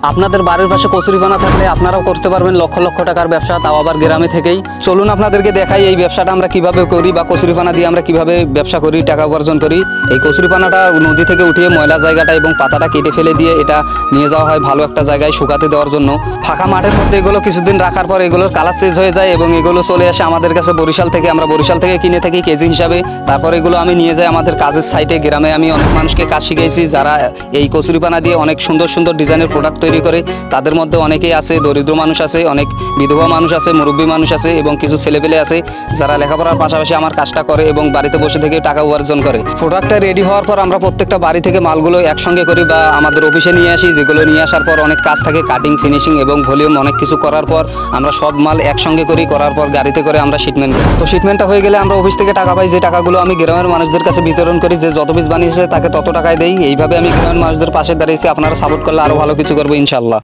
আপনাদের বাড়ির পাশে কচুরিপানা থাকলে আপনারাও করতে পারবেন লক্ষ লক্ষ টাকার ব্যবসা, তাও আবার গ্রামে থেকেই। চলুন আপনাদেরকে দেখাই এই ব্যবসাটা আমরা কিভাবে করি বা কচুরিপানা দিয়ে আমরা কিভাবে ব্যবসা করি, টাকা উপার্জন করি। এই কচুরিপানাটা নদী থেকে উঠিয়ে ময়লা জায়গাটা এবং পাতাটা কেটে ফেলে দিয়ে এটা নিয়ে যাওয়া হয় ভালো একটা জায়গায় শুকাতে দেওয়ার জন্য। ফাঁকা মাঠের মধ্যে এগুলো কিছুদিন রাখার পর এগুলোর কালার চেঞ্জ হয়ে যায় এবং এগুলো চলে আসে আমাদের কাছে বরিশাল থেকে। আমরা বরিশাল থেকে কিনে থাকি কেজি হিসাবে। তারপর এগুলো আমি নিয়ে যাই আমাদের কাজের সাইটে। গ্রামে আমি অনেক মানুষকে কাজ শিখিয়েছি যারা এই কচুরিপানা দিয়ে অনেক সুন্দর সুন্দর ডিজাইনের প্রোডাক্ট তৈরি করে। তাদের মধ্যে অনেকেই আছে দরিদ্র মানুষ আছে, অনেক বিধবা মানুষ আছে, মুরব্বী মানুষ আছে এবং কিছু ছেলেপেলে আছে যারা লেখাপড়ার পাশাপাশি আমার কাজটা করে এবং বাড়িতে বসে থেকে টাকা উপার্জন করে। প্রোডাক্টটা রেডি হওয়ার পর আমরা প্রত্যেকটা বাড়ি থেকে মালগুলো একসঙ্গে করি বা আমাদের অফিসে নিয়ে আসি, যেগুলো নিয়ে আসার পর অনেক কাজ থাকে, কাটিং, ফিনিশিং এবং ভলিউম অনেক কিছু করার পর আমরা সব মাল একসঙ্গে করি। করার পর গাড়িতে করে আমরা শিপমেন্ট করি। তো শিপমেন্টটা হয়ে গেলে আমরা অফিস থেকে টাকা পাই, যে টাকাগুলো আমি গ্রামের মানুষদের কাছে বিতরণ করি। যে যত পিস বানিয়েছে তাকে তত টাকায় দেই। এইভাবে আমি গ্রামের মানুষদের পাশে দাঁড়িয়েছি। আপনারা সাপোর্ট করলে আরও ভালো কিছু করবো ইনশাল্লাহ।